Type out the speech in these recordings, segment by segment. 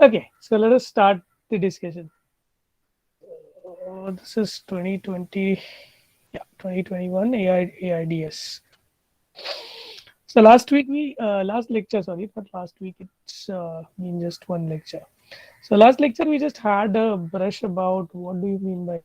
Okay, so let us start the discussion. This is 2020, yeah, 2021 AIDS. So last lecture, sorry, not last week, it's been just one lecture. So last lecture, we just had a brush about what do you mean by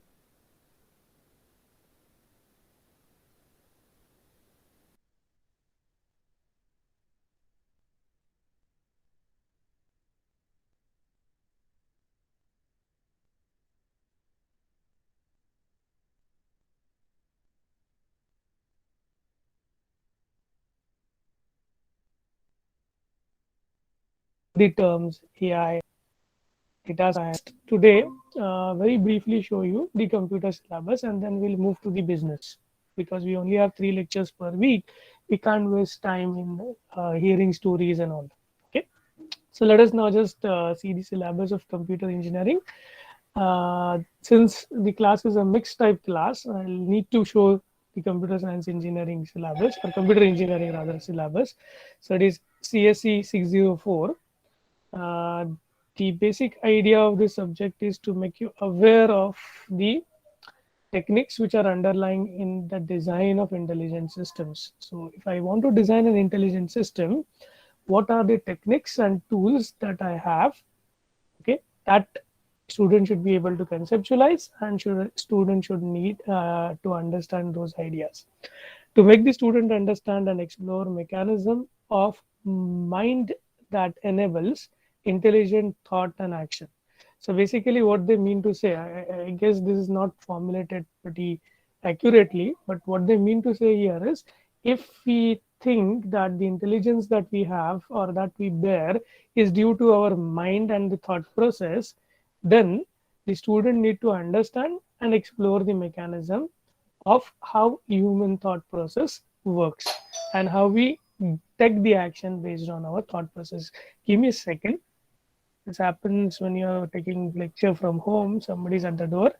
the terms AI, data science. Today, very briefly show you the computer syllabus and then we'll move to the business because we only have 3 lectures per week. We can't waste time in hearing stories and all. Okay. So let us now just see the syllabus of computer engineering. Since the class is a mixed type class, I'll need to show the computer science engineering syllabus or computer engineering rather syllabus. So it is CSE 604. Uh, the basic idea of this subject is to make you aware of the techniques which are underlying in the design of intelligent systems. So if I want to design an intelligent system, what are the techniques and tools that I have, okay, that student should be able to conceptualize and student should need to understand those ideas to make the student understand and explore mechanism of mind that enables intelligent thought and action. So basically what they mean to say, I guess this is not formulated pretty accurately, but what they mean to say here is if we think that the intelligence that we have or that we bear is due to our mind and the thought process, then the student need to understand and explore the mechanism of how human thought process works and how we take the action based on our thought process. Give me a second. This happens when you're taking lecture from home, somebody's at the door.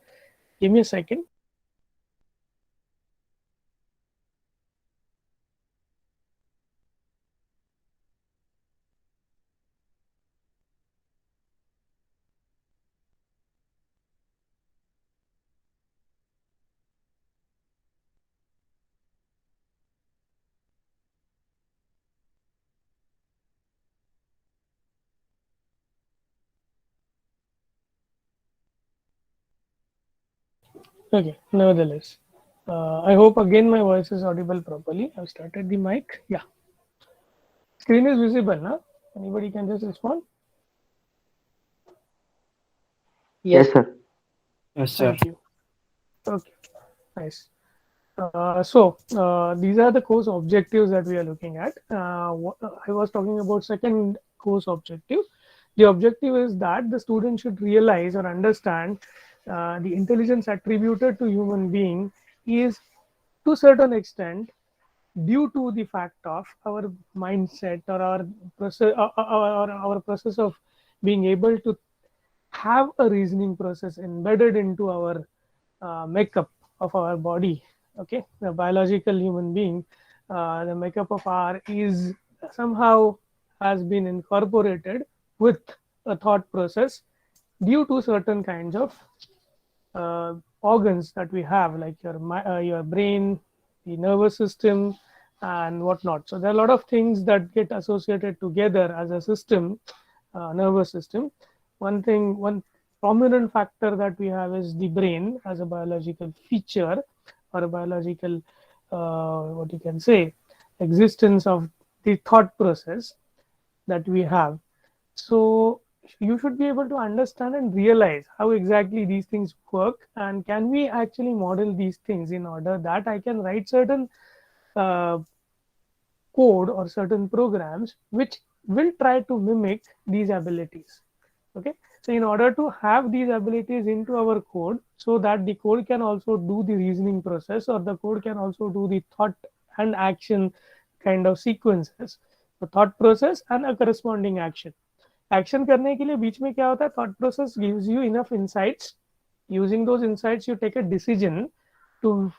Give me a second. Okay, nevertheless. I hope again my voice is audible properly. I've started the mic. Yeah. Screen is visible, now. Anybody can just respond. Yes, sir. Yes, sir. Thank you. Okay, nice. These are the course objectives that we are looking at. I was talking about second course objective. The objective is that the student should realize or understand the intelligence attributed to human being is to certain extent due to the fact of our mindset or our process or our process of being able to have a reasoning process embedded into our makeup of our body. Okay, the biological human being, the makeup of our is somehow has been incorporated with a thought process due to certain kinds of organs that we have, like your brain, the nervous system, and whatnot. So there are a lot of things that get associated together as a system, nervous system. One prominent factor that we have is the brain as a biological feature or a biological, what you can say, existence of the thought process that we have. So you should be able to understand and realize how exactly these things work and can we actually model these things in order that I can write certain uh, code or certain programs which will try to mimic these abilities. Okay, so in order to have these abilities into our code so that the code can also do the reasoning process or the code can also do the thought and action kind of sequences, the thought process and a corresponding action. Action करने के लिए बीच में क्या होता है, thought process gives you enough insights. Using those insights you take a decision to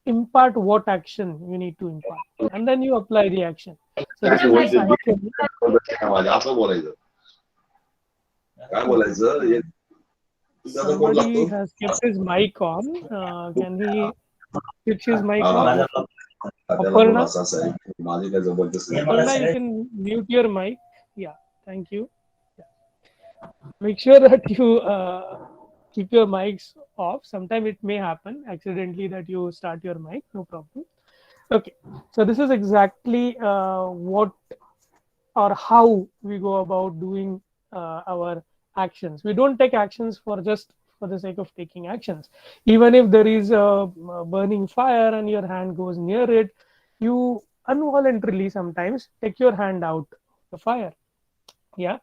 impart what action you need to impart and then you apply the action. So this is the cycle. काय बोलायचं हे तुझ्याचा code Somebody लागतो has kept his mic on. Can he switch his हा mic off? हा त्याला बोला Aparna, असं आहे माझी काय जबरदस्त Aparna, you can mute your mic. Yeah, thank you. Make sure that you keep your mics off. Sometime it may happen accidentally that you start your mic. No problem. Okay, so this is exactly what or how we go about doing our actions. We don't take actions for just for the sake of taking actions. Even if there is a burning fire and your hand goes near it, you involuntarily sometimes take your hand out of the fire. Yeah,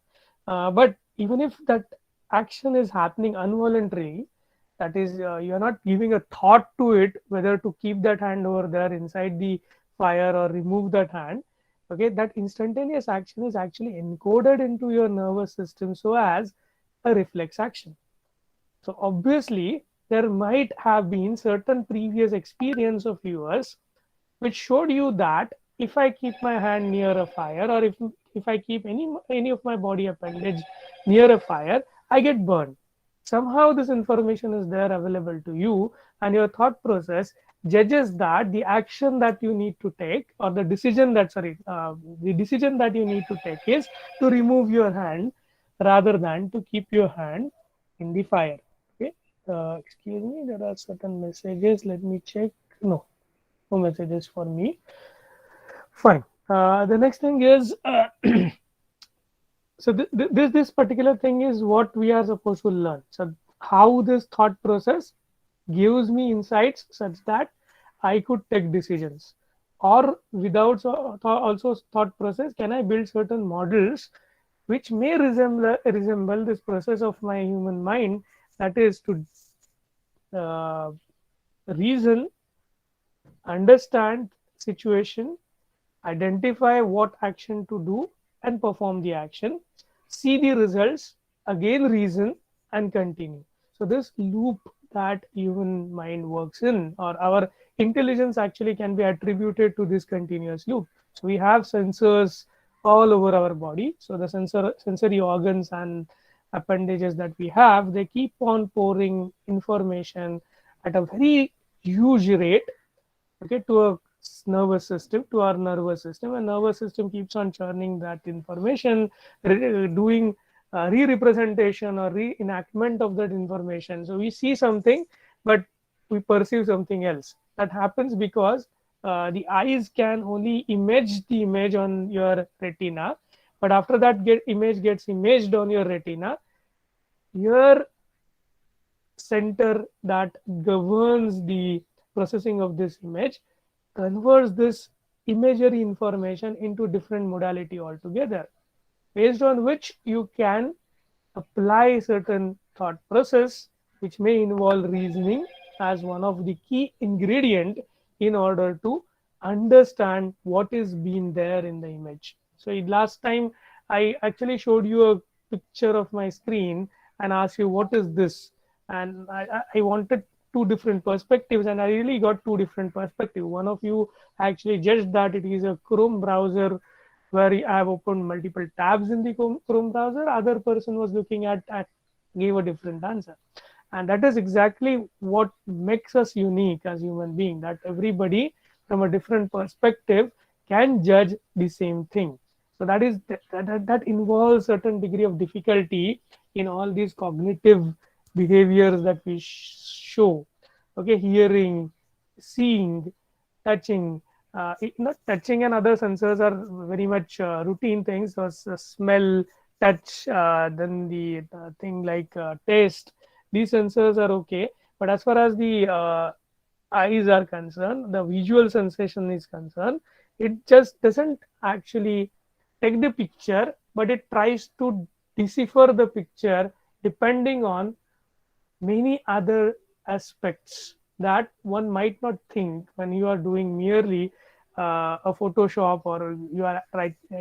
but even if that action is happening involuntarily, that is you're not giving a thought to it whether to keep that hand over there inside the fire or remove that hand. Okay, that instantaneous action is actually encoded into your nervous system so as a reflex action. So obviously there might have been certain previous experience of yours which showed you that if I keep my hand near a fire, or if I keep any of my body appendage near a fire, I get burned. Somehow this information is there available to you, and your thought process judges that the action that you need to take, or the decision that you need to take is to remove your hand rather than to keep your hand in the fire. Okay. Excuse me, there are certain messages. Let me check. No messages for me. Fine. The next thing is so this particular thing is what we are supposed to learn. So how this thought process gives me insights such that I could take decisions, or without also thought process, can I build certain models which may resemble this process of my human mind, that is to uh, reason, understand situation, identify what action to do and perform the action, see the results, again reason and continue. So this loop that human mind works in, or our intelligence actually can be attributed to this continuous loop. So we have sensors all over our body. So the sensory organs and appendages that we have, they keep on pouring information at a very huge rate, okay, to a nervous system, to our nervous system, and nervous system keeps on churning that information, doing re-representation or reenactment of that information. So we see something but we perceive something else. That happens because the eyes can only image the image on your retina, but after that image gets imaged on your retina, your center that governs the processing of this image converts this imagery information into different modality altogether, based on which you can apply certain thought process which may involve reasoning as one of the key ingredient in order to understand what is being there in the image. So last time I actually showed you a picture of my screen and asked you what is this, and I wanted two different perspectives, and I really got two different perspectives. One of you actually judged that it is a Chrome browser where I have opened multiple tabs in the Chrome browser. Other person was looking at gave a different answer, and that is exactly what makes us unique as human being. That everybody from a different perspective can judge the same thing. So that is that involves certain degree of difficulty in all these cognitive behaviors that we show. Okay, hearing, seeing, touching, not touching and other sensors are very much routine things. So smell, touch, then the thing like taste, these sensors are okay. But as far as the eyes are concerned, the visual sensation is concerned, it just doesn't actually take the picture, but it tries to decipher the picture depending on many other aspects that one might not think when you are doing merely a Photoshop, or you are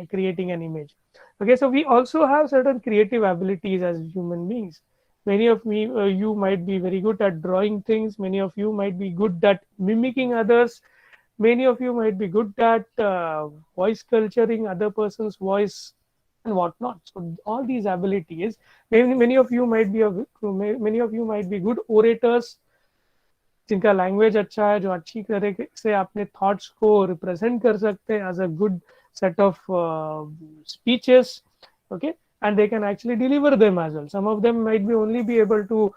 creating an image. Okay, so we also have certain creative abilities as human beings. Many of you might be very good at drawing things. Many of you might be good at mimicking others. Many of you might be good at voice culturing other person's voice. and whatnot. So all these abilities, many of you might be many of you might be good orators, जिनका language अच्छा है, जो अच्छी तरह से अपने thoughts को represent कर सकते हैं as a good set of speeches, okay, and they can actually deliver them as well. Some of them might be only be able to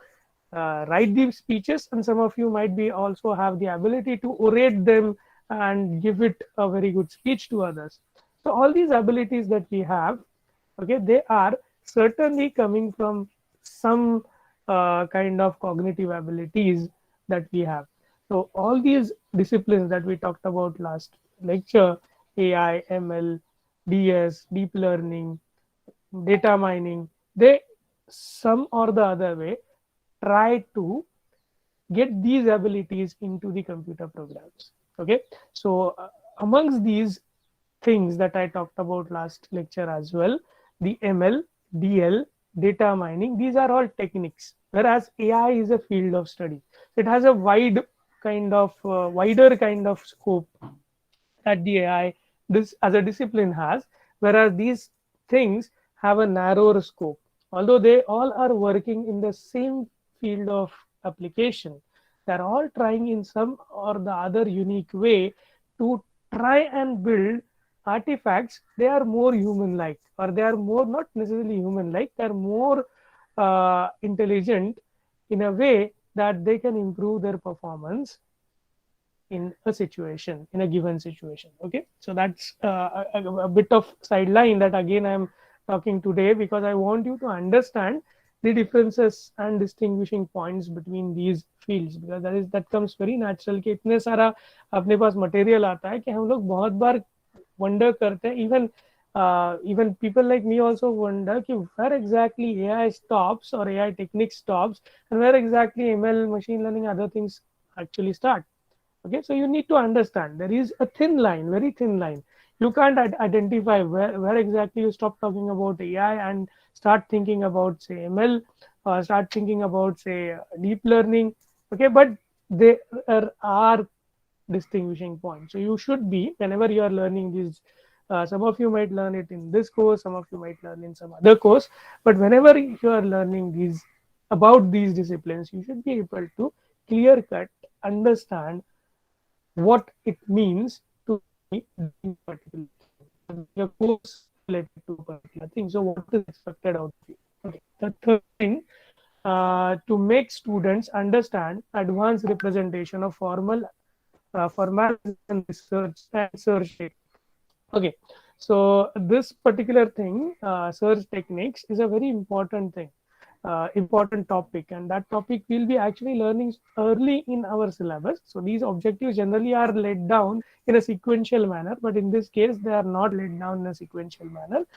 write these speeches, and some of you might be also have the ability to orate them and give it a very good speech to others. So all these abilities that we have, okay, they are certainly coming from some kind of cognitive abilities that we have. So all these disciplines that we talked about last lecture, AI, ML, DS, deep learning, data mining, they some or the other way try to get these abilities into the computer programs. Okay, so amongst these things that I talked about last lecture as well, the ML, DL, data mining, these are all techniques, whereas AI is a field of study. It has a wider kind of scope that the AI this as a discipline has, whereas these things have a narrower scope. Although they all are working in the same field of application, they're all trying in some or the other unique way to try and build artifacts. They are more human-like, or they are more not necessarily human-like. They're more intelligent in a way that they can improve their performance in a situation, in a given situation. Okay, so that's a bit of sideline that again I'm talking today, because I want you to understand the differences and distinguishing points between these fields, because that comes very natural कि इतने सारा अपने पास material आता है कि हम लोग बहुत बार वंडर करते हैं, even people like me also wonder कि where exactly AI stops or AI technique stops, and where exactly ML, machine learning, other things actually start. Okay, so you need to understand there is a thin line, very thin line. You can't identify where exactly you stop talking about AI and start thinking about, say, ML, or start thinking about, say, deep learning. Okay, but there are distinguishing points. So you should be, whenever you are learning these, some of you might learn it in this course, some of you might learn in some other course, but whenever you are learning these about these disciplines, you should be able to clear cut understand what it means to be doing particular a course related to a particular thing. So what is expected out of you? Okay. The third thing, to make students understand advanced representation of formalism and research techniques. Okay, so this particular thing, search techniques, is a very important thing, important topic, and that topic we'll be actually learning early in our syllabus. So these objectives generally are laid down in a sequential manner, but in this case they are not laid down in a sequential manner.